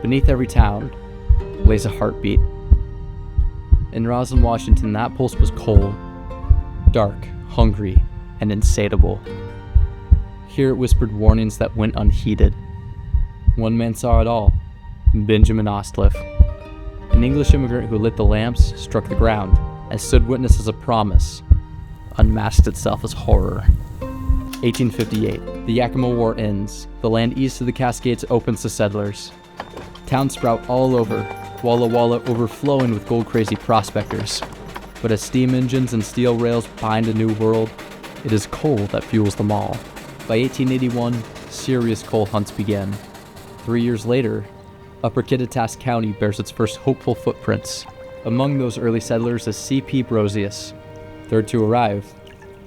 beneath every town lays a heartbeat. In Roslyn, Washington, that pulse was cold, dark, hungry, and insatiable. Here it whispered warnings that went unheeded. One man saw it all, Benjamin Ostliff. An English immigrant who lit the lamps, struck the ground, and stood witness as a promise, unmasked itself as horror. 1858. The Yakima War ends. The land east of the Cascades opens to settlers. Towns sprout all over, Walla Walla overflowing with gold-crazy prospectors. But as steam engines and steel rails bind a new world, it is coal that fuels them all. By 1881, serious coal hunts begin. 3 years later, Upper Kittitas County bears its first hopeful footprints. Among those early settlers is C.P. Brosius, third to arrive,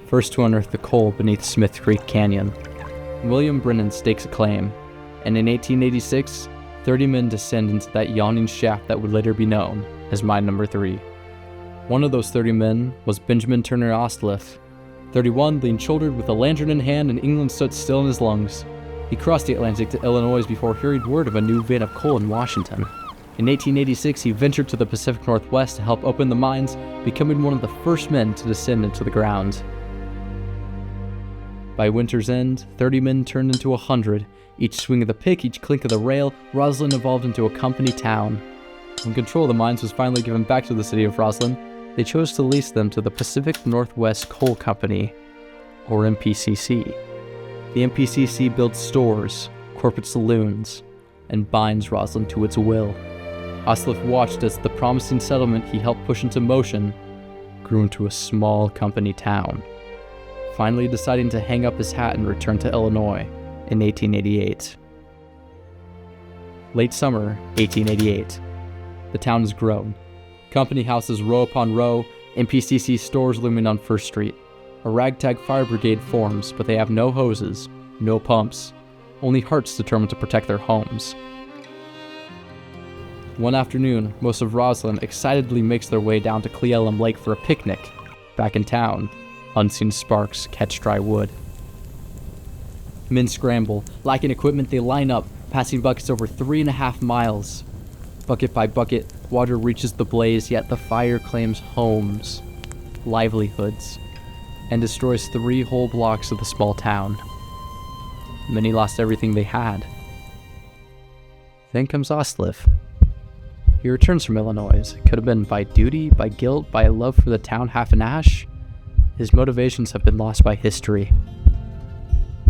first to unearth the coal beneath Smith Creek Canyon. William Brennan stakes a claim, and in 1886, 30 men descend into that yawning shaft that would later be known as Mine Number 3. One of those 30 men was Benjamin Turner Ostliff. 31 leaned shouldered with a lantern in hand, and England stood still in his lungs. He crossed the Atlantic to Illinois before hearing word of a new vein of coal in Washington. In 1886, he ventured to the Pacific Northwest to help open the mines, becoming one of the first men to descend into the ground. By winter's end, 30 men turned into 100. Each swing of the pick, each clink of the rail, Roslyn evolved into a company town. When control of the mines was finally given back to the city of Roslyn, they chose to lease them to the Pacific Northwest Coal Company, or MPCC. The MPCC builds stores, corporate saloons, and binds Roslyn to its will. Ostliff watched as the promising settlement he helped push into motion grew into a small company town, finally deciding to hang up his hat and return to Illinois in 1888. Late summer, 1888. The town has grown. Company houses row upon row, MPCC stores looming on First Street. A ragtag fire brigade forms, but they have no hoses, no pumps, only hearts determined to protect their homes. One afternoon, most of Roslyn excitedly makes their way down to Cle Elum Lake for a picnic. Back in town, unseen sparks catch dry wood. Men scramble. Lacking equipment, they line up, passing buckets over 3.5 miles. Bucket by bucket, water reaches the blaze, yet the fire claims homes, livelihoods, and destroys 3 whole blocks of the small town. Many lost everything they had. Then comes Ostliff. He returns from Illinois. It could have been by duty, by guilt, by a love for the town half an ash. His motivations have been lost by history.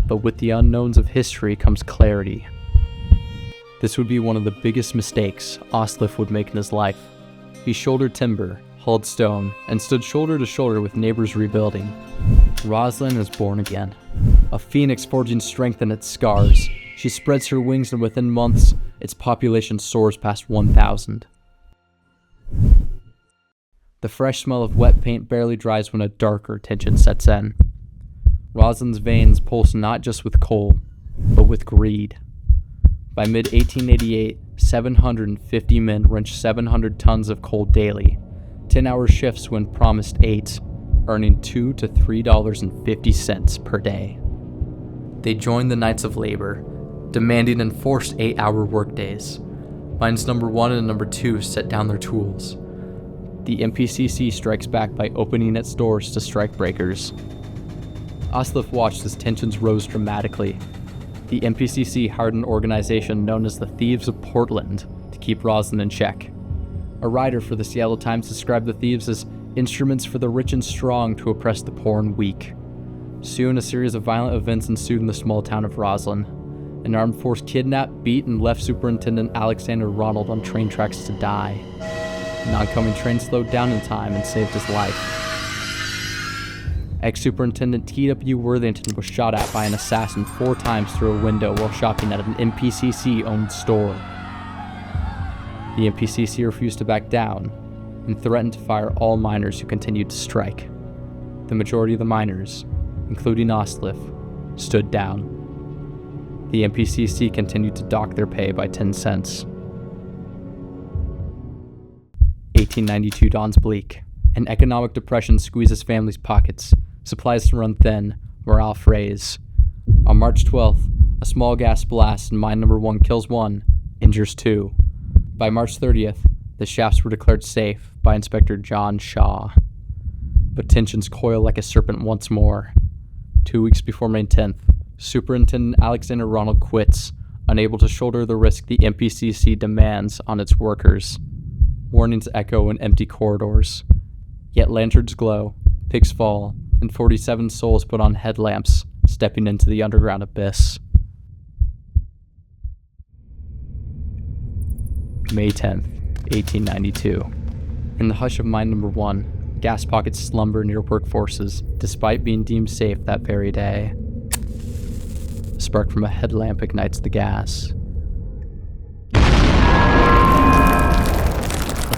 But with the unknowns of history comes clarity. This would be one of the biggest mistakes Ostliff would make in his life. He shouldered timber, hauled stone, and stood shoulder to shoulder with neighbors rebuilding. Roslyn is born again. A phoenix forging strength in its scars. She spreads her wings, and within months, its population soars past 1,000. The fresh smell of wet paint barely dries when a darker tension sets in. Roslyn's veins pulse not just with coal, but with greed. By mid-1888, 750 men wrench 700 tons of coal daily, 10-hour shifts when promised 8, earning $2 to $3.50 per day. They join the Knights of Labor, demanding enforced 8-hour workdays. Mines number 1 and number 2 set down their tools. The MPCC strikes back by opening its doors to strikebreakers. Ostliff watched as tensions rose dramatically. The MPCC hired an organization known as the Thieves of Portland to keep Roslyn in check. A writer for the Seattle Times described the thieves as instruments for the rich and strong to oppress the poor and weak. Soon, a series of violent events ensued in the small town of Roslyn. An armed force kidnapped, beat, and left Superintendent Alexander Ronald on train tracks to die. An oncoming train slowed down in time and saved his life. Ex-Superintendent T.W. Worthington was shot at by an assassin 4 times through a window while shopping at an MPCC-owned store. The MPCC refused to back down and threatened to fire all miners who continued to strike. The majority of the miners, including Ostliff, stood down. The MPCC continued to dock their pay by 10 cents. 1892 dawns bleak. An economic depression squeezes families' pockets. Supplies run thin. Morale frays. On March 12th, a small gas blast in mine number 1 kills 1 injures 2. By March 30th, the shafts were declared safe by Inspector John Shaw. But tensions coil like a serpent once more. 2 weeks before May 10th, Superintendent Alexander Ronald quits, unable to shoulder the risk the MPCC demands on its workers. Warnings echo in empty corridors. Yet lanterns glow, pigs fall, and 47 souls put on headlamps, stepping into the underground abyss. May 10th, 1892. In the hush of mine number 1, gas pockets slumber near workforces, despite being deemed safe that very day. A spark from a headlamp ignites the gas. A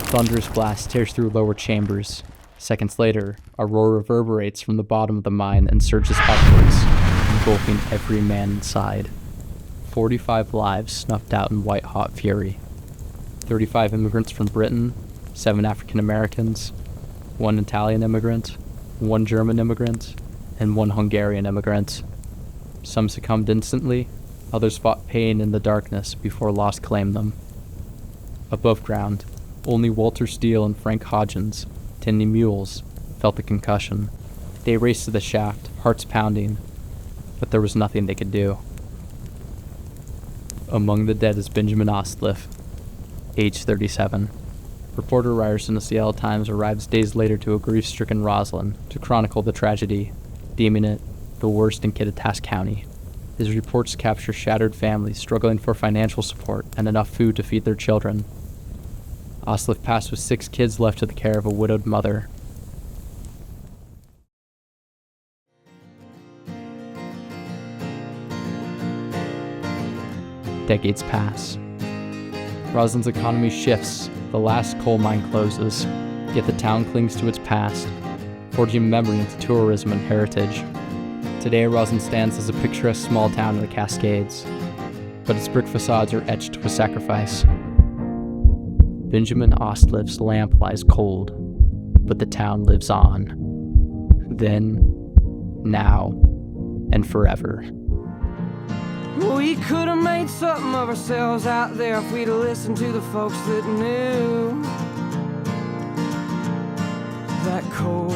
thunderous blast tears through lower chambers. Seconds later, a roar reverberates from the bottom of the mine and surges upwards, engulfing every man inside. 45 lives snuffed out in white-hot fury. 35 immigrants from Britain, 7 African Americans, 1 Italian immigrant, 1 German immigrant, and 1 Hungarian immigrant. Some succumbed instantly, others fought pain in the darkness before loss claimed them. Above ground, only Walter Steele and Frank Hodgins, tending mules, felt the concussion. They raced to the shaft, hearts pounding, but there was nothing they could do. Among the dead is Benjamin Ostliff, age 37. Reporter Ryerson of the Seattle Times arrives days later to a grief-stricken Roslyn to chronicle the tragedy, deeming it the worst in Kittitas County. His reports capture shattered families struggling for financial support and enough food to feed their children. Ostliff passed with 6 kids left to the care of a widowed mother. Decades pass. Roslyn's economy shifts, the last coal mine closes, yet the town clings to its past, forging memory into tourism and heritage. Today, Roslyn stands as a picturesque small town in the Cascades, but its brick facades are etched with sacrifice. Benjamin Ostliff's lamp lies cold, but the town lives on. Then, now, and forever. We could have made something of ourselves out there if we'd have listened to the folks that knew that cold